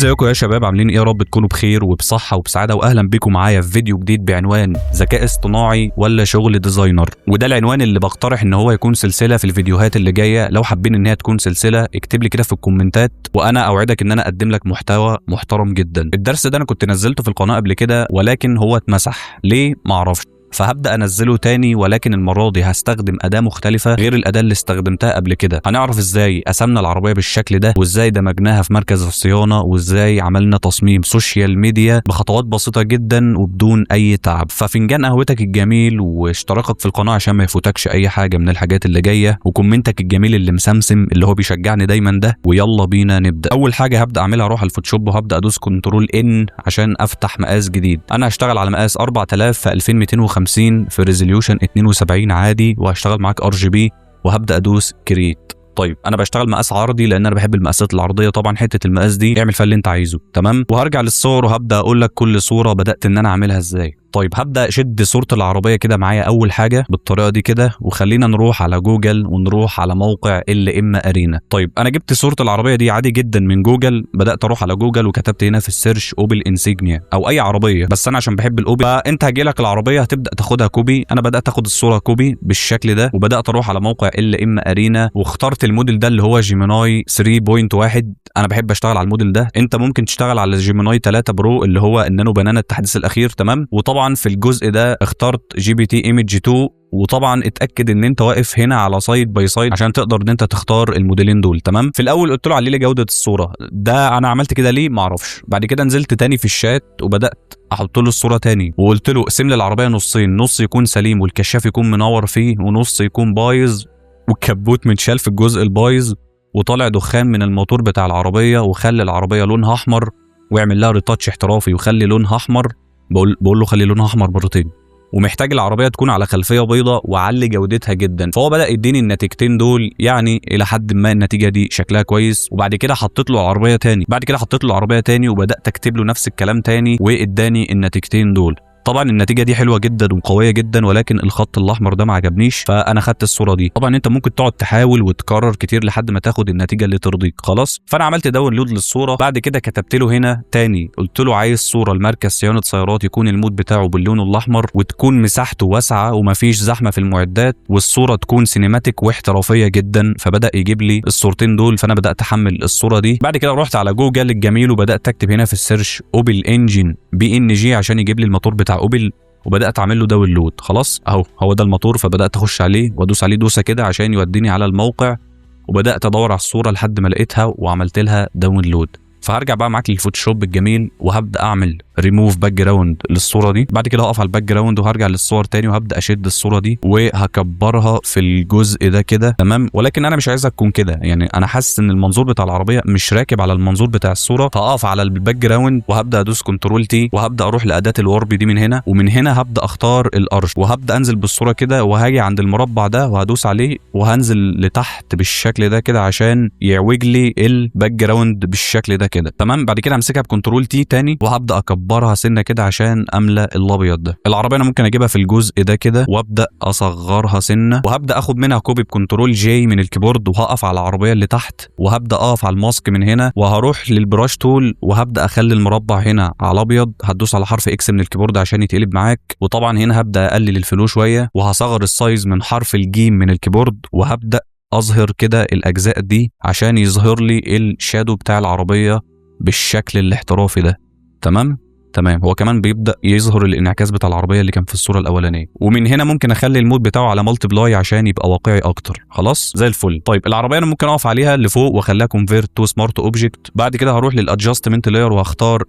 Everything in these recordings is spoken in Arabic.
ازيكم يا شباب، عاملين ايه؟ يا رب تكونوا بخير وبصحه وبسعاده، واهلا بكم معايا في فيديو جديد بعنوان ذكاء اصطناعي ولا شغل ديزاينر. وده العنوان اللي بقترح ان هو يكون سلسله في الفيديوهات اللي جايه. لو حابين ان هي تكون سلسله اكتب لي كده في الكومنتات وانا اوعدك ان انا اقدم لك محتوى محترم جدا. الدرس ده انا كنت نزلته في القناه قبل كده ولكن هو اتمسح ليه معرفش، فهبدأ أنزله تاني، ولكن المرة دي هستخدم أداة مختلفة غير الأداة اللي استخدمتها قبل كده. هنعرف إزاي قسمنا العربية بالشكل ده، وإزاي دمجناها في مركز الصيانة، وإزاي عملنا تصميم سوشيال ميديا بخطوات بسيطة جدا وبدون أي تعب. ففنجان قهوتك الجميل واشتراكك في القناة عشان ما يفوتكش أي حاجة من الحاجات اللي جاية، وكومنتك الجميل اللي مسمسم اللي هو بيشجعني دايما ده. ويلا بينا نبدأ. أول حاجة هبدأ أعملها أروح الفوتوشوب وهبدأ أدوس كنترول إن عشان أفتح مقاس جديد. أنا هشتغل على مقاس 4000 في 2250 في ريزوليوشن 72 عادي، وهشتغل معاك RGB وهبدا ادوس كريت. طيب انا بشتغل مقاس عرضي لان انا بحب المقاسات العرضيه. طبعا حته المقاس دي اعمل فيها اللي انت عايزه، تمام. وهرجع للصور وهبدا اقول لك كل صوره بدات ان انا اعملها ازاي. طيب هبدا اشد صوره العربيه كده معايا اول حاجه بالطريقه دي كده، وخلينا نروح على جوجل ونروح على موقع LM Arena. طيب انا جبت صوره العربيه دي عادي جدا من جوجل، بدات اروح على جوجل وكتبت هنا في السيرش اوبل انسيجنيا او اي عربيه، بس انا عشان بحب الاوبل فانت هجي لك العربيه هتبدا تاخدها كوبي. انا بدات اخد الصوره كوبي بالشكل ده، وبدات اروح على موقع LM Arena واخترت الموديل ده اللي هو جيميناي 3.1. انا بحب اشتغل على الموديل ده. انت ممكن تشتغل على جيميناي 3 برو اللي هو النانو بنانا التحديث الاخير، تمام. وطبعا في الجزء ده اخترت GPT Image 2، وطبعا اتاكد ان انت واقف هنا على سايد باي سايد عشان تقدر ان انت تختار الموديلين دول، تمام. في الاول قلت له علي لي جوده الصوره، ده انا عملت كده ليه معرفش. بعد كده نزلت تاني في الشات وبدات احط له الصوره تاني، وقلت له اقسم لي العربيه نصين، نص يكون سليم والكشاف يكون منور فيه، ونص يكون بايظ والكبوت متشال في الجزء البايظ وطالع دخان من الموتور بتاع العربيه، وخلي العربيه لونها احمر واعمل لها ريتاتش احترافي وخلي لونها احمر. بقول له خلي لونها احمر مرتين، ومحتاج العربيه تكون على خلفيه بيضاء وعلي جودتها جدا. فهو بدا يديني النتيجتين دول، يعني الى حد ما النتيجه دي شكلها كويس. وبعد كده حطيت له العربيه تاني وبدات اكتب له نفس الكلام تاني واداني النتيجتين دول. طبعا النتيجه دي حلوه جدا وقويه جدا، ولكن الخط الاحمر ده ما عجبنيش، فانا خدت الصوره دي. طبعا انت ممكن تقعد تحاول وتكرر كتير لحد ما تاخد النتيجه اللي ترضيك، خلاص. فانا عملت داونلود للصوره. بعد كده كتبت له هنا تاني، قلت له عايز صوره لمركز صيانه سيارات يكون المود بتاعه باللون الاحمر، وتكون مساحته واسعه ومفيش زحمه في المعدات، والصوره تكون سينماتيك واحترافيه جدا. فبدا يجيب لي الصورتين دول، فانا بدات احمل الصوره دي. بعد كده رحت على جوجل الجميل وبدات اكتب هنا في السيرش اوبل انجن BNG عشان يجيب لي الموتور بتاع اوبل، وبدات اعمل له داونلود. خلاص اهو هو ده الموتور. فبدات اخش عليه وادوس عليه دوسه كده عشان يوديني على الموقع، وبدات ادور على الصوره لحد ما لقيتها وعملت لها داونلود. فهرجع بقى معاك للفوتوشوب الجميل وهبدا اعمل ريموف باك جراوند للصوره دي. بعد كده هقف على الباك جراوند وهرجع للصور تاني وهبدا اشد الصوره دي وهكبرها في الجزء ده كده، تمام. ولكن انا مش عايزها تكون كده، يعني انا حاسس ان المنظور بتاع العربيه مش راكب على المنظور بتاع الصوره. فهقف على الباك جراوند وهبدا ادوس كنترول تي وهبدا اروح لاداه الورب دي من هنا، ومن هنا هبدا اختار الارش وهبدا انزل بالصوره كده، وهاجي عند المربع ده وهدوس عليه وهنزل لتحت بالشكل ده كده عشان يعوج لي الباك جراوند بالشكل ده كده، تمام. بعد كده همسكها بكنترول تي تاني وهبدا اكبرها سنه كده عشان املى الابيض ده. العربيه انا ممكن اجيبها في الجزء ده كده وابدا اصغرها سنه، وهبدا اخد منها كوبي بكنترول جي من الكيبورد، وهقف على العربيه اللي تحت وهبدا اقف على الماسك من هنا، وهروح للبراش تول وهبدا اخلي المربع هنا على ابيض. هتدوس على حرف اكس من الكيبورد عشان يتقلب معاك. وطبعا هنا هبدا اقلل الفلو شويه، وهصغر السايز من حرف الجيم من الكيبورد، وهبدا اظهر كده الاجزاء دي عشان يظهر لي الشادو بتاع العربيه بالشكل الاحترافي ده، تمام. هو كمان بيبدا يظهر الانعكاس بتاع العربيه اللي كان في الصوره الاولانيه. ومن هنا ممكن اخلي المود بتاعه على مالتيبلاي عشان يبقى واقعي اكتر. خلاص زي الفل. طيب العربيه انا ممكن اقف عليها لفوق واخليها كونفيرت تو سمارت اوبجكت. بعد كده هروح للادجستمنت لاير وهختار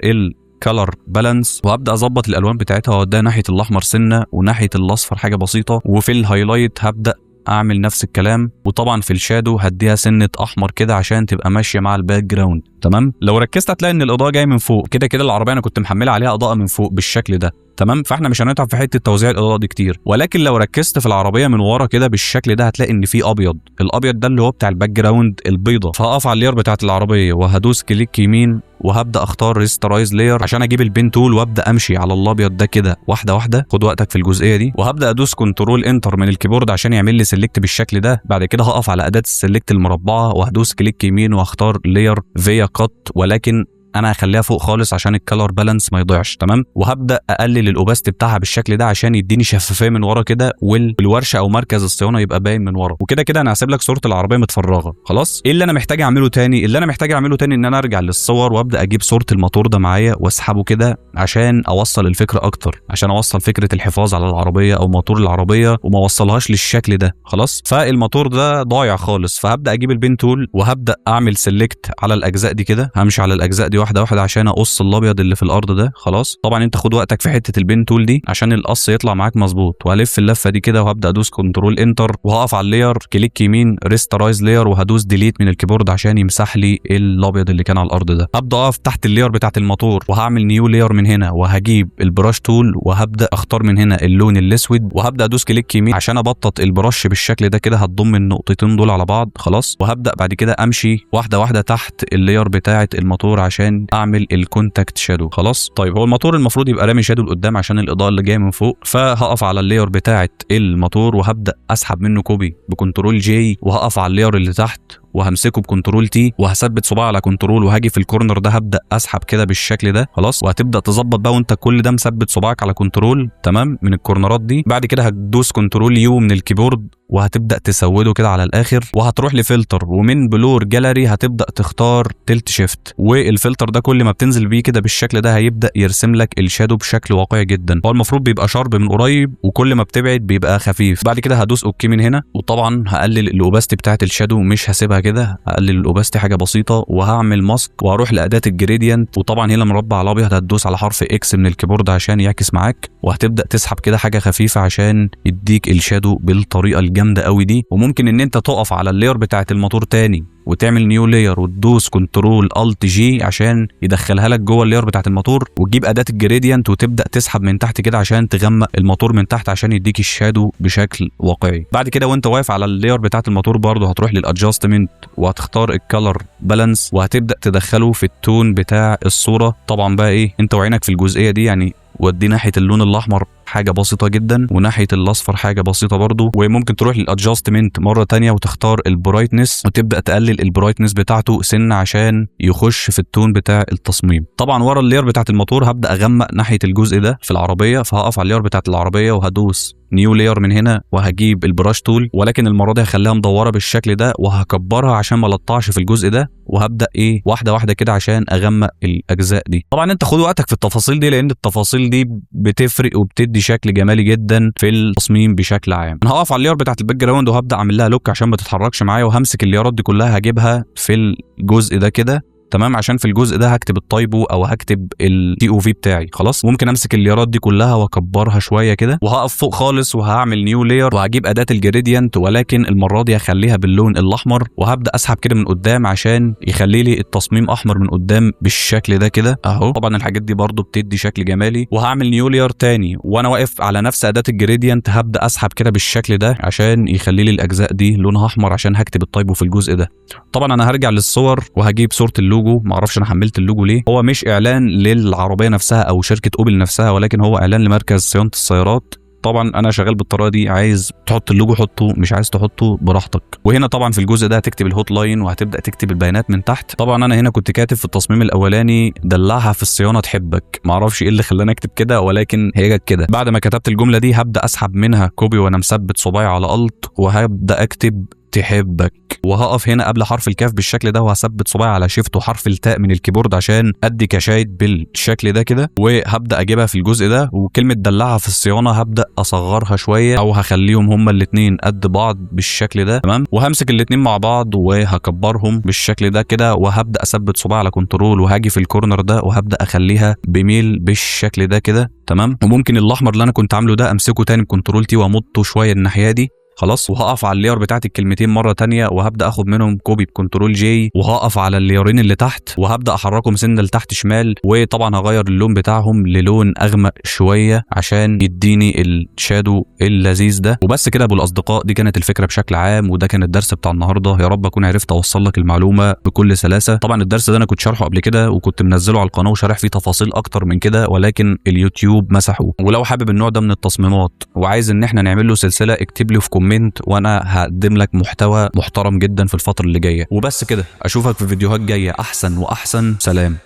كلر بالانس وهبدا اظبط الالوان بتاعتها واوديها ناحيه الاحمر سنه وناحيه الاصفر حاجه بسيطه. وفي الهايلايت هبدا اعمل نفس الكلام، وطبعا في الشادو هديها سنه احمر كده عشان تبقى ماشيه مع الباك جراوند، تمام. لو ركزت هتلاقي ان الاضاءه جايه من فوق كده العربيه انا كنت محمله عليها اضاءه من فوق بالشكل ده، تمام. فاحنا مش هنتعب في حته توزيع الاضاءه دي كتير. ولكن لو ركزت في العربيه من ورا كده بالشكل ده هتلاقي ان في ابيض. الابيض ده اللي هو بتاع الباك جراوند البيضه. فهقف على اللير بتاعه العربيه وهدوس كليك يمين وهبدا اختار ريسترايز لاير عشان اجيب البين تول وابدا امشي على الابيض ده كده واحده واحده. خد وقتك في الجزئيه دي. وهبدا ادوس كنترول انتر من الكيبورد عشان يعمل لي سيلكت بالشكل ده. بعد كده هقف على اداه السيلكت المربعه وهدوس كليك يمين واختار لاير فيا كات، ولكن انا هخليها فوق خالص عشان الكالر بالانس ما يضيعش. تمام. وهبدا اقلل الاوباستي بتاعها بالشكل ده عشان يديني شفافيه من ورا كده، والورشه او مركز الصيانه يبقى باين من ورا. وكده كده انا هسيب لك صوره العربيه متفرغه. خلاص. ايه اللي انا محتاج اعمله تاني؟ اللي انا محتاج اعمله تاني ان انا ارجع للصور وابدا اجيب صوره الموتور ده معايا واسحبه كده عشان اوصل الفكره اكتر، عشان اوصل فكره الحفاظ على العربيه او موتور العربيه وما اوصلهاش للشكل ده. خلاص. فالموتور ده ضايع خالص، فهبدا اجيب البين تول وهبدا اعمل سيلكت على الاجزاء دي كده. همشي على الاجزاء دي واحده واحده عشان اقص الابيض اللي في الارض ده. خلاص. طبعا انت خد وقتك في حته البين تول دي عشان القص يطلع معاك مظبوط. وهلف اللفه دي كده وهبدا ادوس كنترول انتر وهقف على اللاير، كليك يمين ريسترايز لاير، وهدوس ديليت من الكيبورد عشان يمسح لي الابيض اللي كان على الارض ده. هبدا اقف تحت اللاير بتاعت الموتور وهعمل نيو لاير من هنا، وهجيب البراش تول وهبدا اختار من هنا اللون الاسود، وهبدا ادوس كليك يمين عشان ابطط البرش بالشكل ده كده. هتضم النقطتين دول على بعض. خلاص. وهبدا بعد كده امشي واحده واحده تحت اللاير بتاعه الموتور عشان اعمل الكونتاكت شادو. خلاص. طيب هو الموتور المفروض يبقى رامي شادو لقدام عشان الاضاءه اللي جايه من فوق، فهقف على اللاير بتاعه الموتور وهبدا اسحب منه كوبي بكنترول جي، وهقف على اللاير اللي تحت وهمسكه بكنترول تي وهثبت صباعي على كنترول، وهاجي في الكورنر ده هبدا اسحب كده بالشكل ده. خلاص. وهتبدا تظبط بقى وانت كل ده مثبت صباعك على كنترول. تمام. من الكورنرات دي بعد كده هتدوس كنترول يو من الكيبورد وهتبدا تسوده كده على الاخر، وهتروح لفلتر ومن بلور جاليري هتبدا تختار تلت شيفت، والفلتر ده كل ما بتنزل بيه كده بالشكل ده هيبدا يرسم لك الشادو بشكل واقعي جدا. هو المفروض بيبقى شارب من قريب وكل ما بتبعد بيبقى خفيف. بعد كده هدوس اوكي من هنا، وطبعا هقلل الاوباستي بتاعه الشادو، مش هسيبها كده، هقلل الاوباستي حاجه بسيطه، وهعمل ماسك وهروح لاداه الجريدينت. وطبعا هنا مربع على الابيض هتدوس على حرف اكس من الكيبورد عشان يعكس معاك، وهتبدا تسحب كده حاجه خفيفه عشان يديك الشادو بالطريقه الجامده قوي دي. وممكن ان انت تقف على اللاير بتاعه الموتور تاني وتعمل نيو لاير وتدوس كنترول الت جي عشان يدخلها لك جوه اللاير بتاعه الموتور، وتجيب اداه الجريدينت وتبدا تسحب من تحت كده عشان تغمق الموتور من تحت عشان يديك الشادو بشكل واقعي. بعد كده وانت واقف على اللاير بتاعه الموتور برضه هتروح للادجستمنت وهتختار الكالر بالانس وهتبدا تدخله في التون بتاع الصوره. طبعا بقى ايه انت وعينك في الجزئيه دي، يعني ودي ناحيه اللون الاحمر حاجه بسيطه جدا وناحيه الاصفر حاجه بسيطه برضو. وممكن تروح للادجستمنت مره تانية وتختار البرايتنس وتبدا تقلل البرايتنس بتاعته سنه عشان يخش في التون بتاع التصميم. طبعا ورا اللاير بتاعه الموتور هبدا اغمق ناحيه الجزء ده في العربيه، فهقف على اللاير بتاعه العربيه وهدوس نيو لاير من هنا وهجيب البراش تول، ولكن المره دي هخليها مدوره بالشكل ده وهكبرها عشان ما لطعش في الجزء ده، وهبدا ايه واحده واحده كده عشان اغمق الاجزاء دي. طبعا انت خد وقتك في التفاصيل دي لان التفاصيل دي بتفرق وبتدي شكل جمالي جدا في التصميم بشكل عام. انا هقف على اللاير بتاعه الباك جراوند وهبدا اعمل لها لوك عشان ما تتحركش معايا، وهمسك اللايرات دي كلها هجيبها في الجزء ده كده. تمام. عشان في الجزء ده هكتب التايبو او هكتب التي او في بتاعي. خلاص. ممكن امسك اللايرات دي كلها واكبرها شويه كده، وهقف فوق خالص وهعمل نيو لاير وهجيب اداه الجريدينت، ولكن المره دي هخليها باللون الاحمر وهبدا اسحب كده من قدام عشان يخلي لي التصميم احمر من قدام بالشكل ده كده اهو. طبعا الحاجات دي برضو بتدي شكل جمالي. وهعمل نيو لاير تاني وانا واقف على نفس اداه الجريدينت هبدا اسحب كده بالشكل ده عشان يخلي لي الاجزاء دي لونها احمر عشان هكتب التايبو في الجزء ده. طبعا انا هرجع للصور وهجيب صوره اللوجو. معرفش انا حملت اللوجو ليه، هو مش اعلان للعربيه نفسها او شركه اوبل نفسها، ولكن هو اعلان لمركز صيانه السيارات. طبعا انا شغال بالطريقه دي، عايز تحط اللوجو حطه، مش عايز تحطه براحتك. وهنا طبعا في الجزء ده هتكتب الهوت لاين وهتبدا تكتب البيانات من تحت. طبعا انا هنا كنت كاتب في التصميم الاولاني دلعها في الصيانه تحبك، معرفش ايه اللي خلاني اكتب كده ولكن هي جت كده. بعد ما كتبت الجمله دي هبدا اسحب منها كوبي وانا مثبت صباعي على الت وهبدا اكتب تحبك، وهقف هنا قبل حرف الكاف بالشكل ده وهثبت صباعي على شيفت وحرف التاء من الكيبورد عشان ادي كشايد بالشكل ده كده، وهبدا اجيبها في الجزء ده. وكلمه دلعها في الصيانه هبدا اصغرها شويه او هخليهم هما الاثنين قد بعض بالشكل ده. تمام. وهمسك الاثنين مع بعض وهكبرهم بالشكل ده كده، وهبدا اثبت صباعي على كنترول وهاجي في الكورنر ده وهبدا اخليها بميل بالشكل ده كده. تمام. وممكن الاحمر اللي انا كنت عامله ده امسكه تاني بكنترول تي وامطه شويه الناحيه دي. خلاص. وهقف على اللاير بتاعت الكلمتين مره تانية وهبدا اخد منهم كوبي بكنترول جي، وهقف على اللايرين اللي تحت وهبدا احركهم سنه لتحت شمال، وطبعا هغير اللون بتاعهم للون اغمق شويه عشان يديني الشادو اللذيذ ده. وبس كده ابو الاصدقاء، دي كانت الفكره بشكل عام، وده كان الدرس بتاع النهارده. يا رب اكون عرفت اوصل لك المعلومه بكل سلاسه. طبعا الدرس ده انا كنت شارحه قبل كده وكنت منزله على القناه وشارح فيه تفاصيل اكتر من كده، ولكن اليوتيوب مسحوه. ولو حابب النوع ده من التصميمات وعايز ان احنا نعمل له سلسله اكتب لي في كومنت وانا هقدم لك محتوى محترم جدا في الفتره اللي جايه. وبس كده، اشوفك في فيديوهات جايه احسن واحسن. سلام.